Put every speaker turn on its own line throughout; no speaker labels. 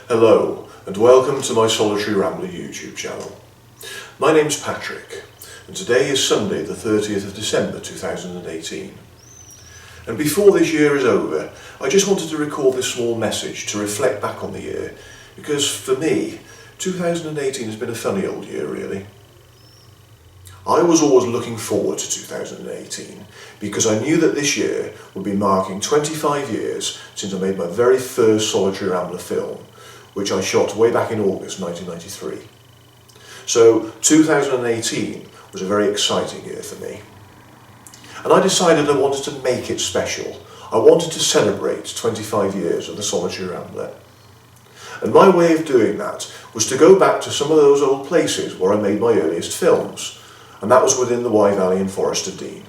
Hello and welcome to my Solitary Rambler YouTube channel. My name's Patrick and today is Sunday the 30th of December 2018. And before this year is over, I just wanted to record this small message to reflect back on the year, because for me 2018 has been a funny old year really. I was always looking forward to 2018 because I knew that this year would be marking 25 years since I made my very first Solitary Rambler film, which I shot way back in August 1993. So 2018 was a very exciting year for me. And I decided I wanted to make it special. I wanted to celebrate 25 years of the Solitary Rambler. And my way of doing that was to go back to some of those old places where I made my earliest films, and that was within the Wye Valley and Forest of Dean.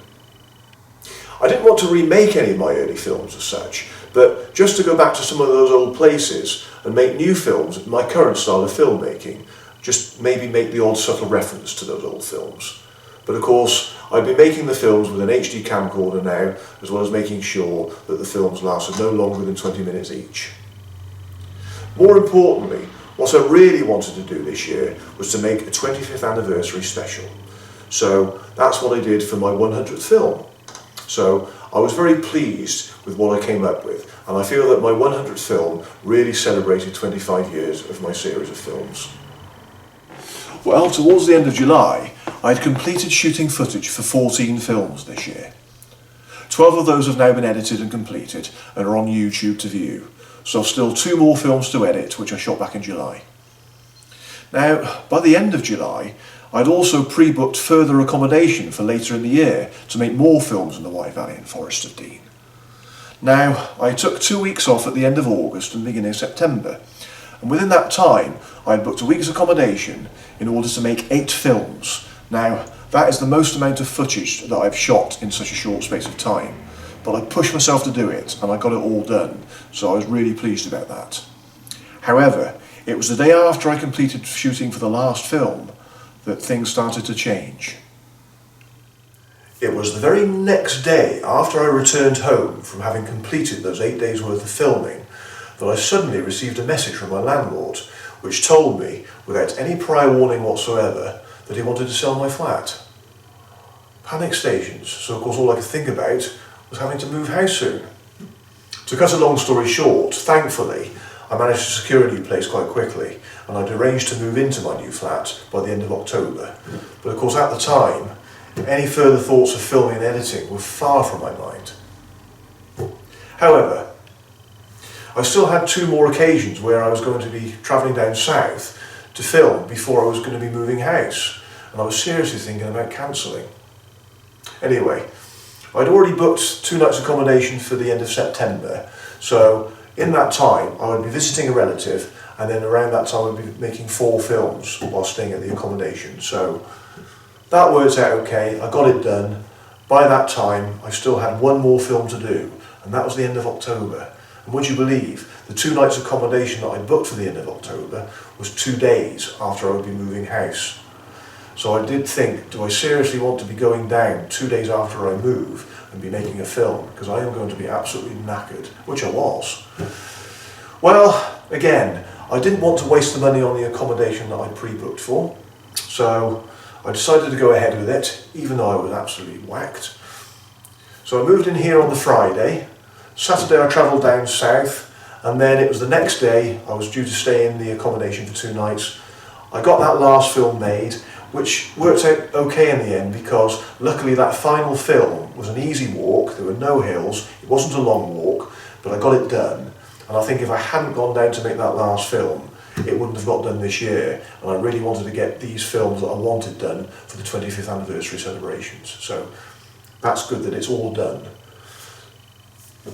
I didn't want to remake any of my early films as such, but just to go back to some of those old places and make new films in my current style of filmmaking, just maybe make the odd subtle reference to those old films. But of course, I'd be making the films with an HD camcorder now, as well as making sure that the films lasted no longer than 20 minutes each. More importantly, what I really wanted to do this year was to make a 25th anniversary special. So that's what I did for my 100th film. So I was very pleased with what I came up with, and I feel that my 100th film really celebrated 25 years of my series of films. Well, towards the end of July, I had completed shooting footage for 14 films this year. 12 of those have now been edited and completed and are on YouTube to view, so I've still 2 more films to edit, which I shot back in July. Now, by the end of July, I'd also pre-booked further accommodation for later in the year to make more films in the Wye Valley and Forest of Dean. Now, I took 2 weeks off at the end of August and beginning of September, and within that time I had booked a week's accommodation in order to make 8 films. Now, that is the most amount of footage that I've shot in such a short space of time, but I pushed myself to do it and I got it all done, so I was really pleased about that. However, it was the day after I completed shooting for the last film that things started to change. It was the very next day after I returned home from having completed those 8 days worth of filming that I suddenly received a message from my landlord which told me, without any prior warning whatsoever, that he wanted to sell my flat. Panic stations, so of course all I could think about was having to move house soon. To cut a long story short, thankfully I managed to secure a new place quite quickly, and I'd arranged to move into my new flat by the end of October. But of course at the time, any further thoughts of filming and editing were far from my mind. However, I still had 2 more occasions where I was going to be travelling down south to film before I was going to be moving house, and I was seriously thinking about cancelling. Anyway, I'd already booked 2 nights accommodation for the end of September, so in that time I would be visiting a relative, and then around that time I'd be making 4 films while staying at the accommodation. So that worked out okay, I got it done. By that time I still had 1 more film to do, and that was the end of October. And would you believe, the 2 nights accommodation that I booked for the end of October was 2 days after I would be moving house. So I did think, do I seriously want to be going down 2 days after I move and be making a film, because I am going to be absolutely knackered, which I was. Well, again, I didn't want to waste the money on the accommodation that I pre-booked for, so I decided to go ahead with it, even though I was absolutely whacked. So I moved in here on the Friday. Saturday I travelled down south, and then it was the next day I was due to stay in the accommodation for 2 nights. I got that last film made, which worked out okay in the end, because luckily that final film was an easy walk, there were no hills, it wasn't a long walk, but I got it done. And I think if I hadn't gone down to make that last film, it wouldn't have got done this year, and I really wanted to get these films that I wanted done for the 25th anniversary celebrations. So that's good that it's all done.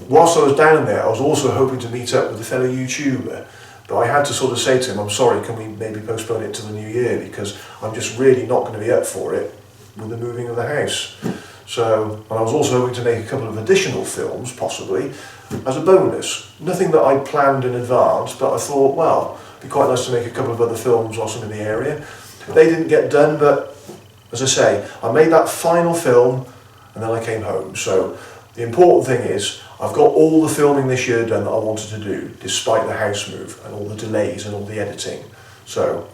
Whilst I was down there, I was also hoping to meet up with a fellow YouTuber, but I had to sort of say to him, I'm sorry, can we maybe postpone it to the new year, because I'm just really not going to be up for it with the moving of the house. So, and I was also hoping to make a couple of additional films, possibly, as a bonus. Nothing that I'd planned in advance, but I thought, well, it'd be quite nice to make a couple of other films whilst I'm in the area. They didn't get done, but as I say, I made that final film and then I came home. So the important thing is I've got all the filming this year done that I wanted to do, despite the house move and all the delays and all the editing. So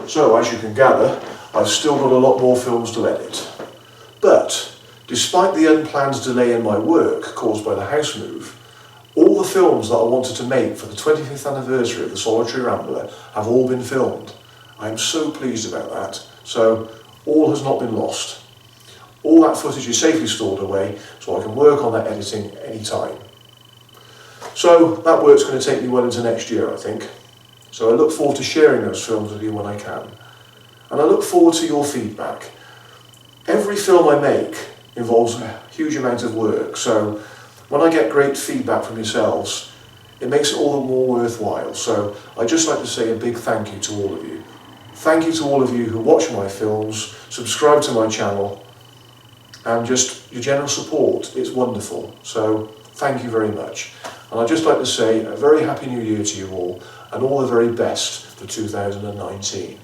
as you can gather, I've still got a lot more films to edit. But despite the unplanned delay in my work caused by the house move, all the films that I wanted to make for the 25th anniversary of The Solitary Rambler have all been filmed. I am so pleased about that. So all has not been lost. All that footage is safely stored away, so I can work on that editing anytime. So that work's going to take me well into next year, I think. So I look forward to sharing those films with you when I can. And I look forward to your feedback. Every film I make involves a huge amount of work, so when I get great feedback from yourselves, it makes it all the more worthwhile. So I'd just like to say a big thank you to all of you. Thank you to all of you who watch my films, subscribe to my channel, and just your general support. It's wonderful. So thank you very much. And I'd just like to say a very happy new year to you all, and all the very best for 2019.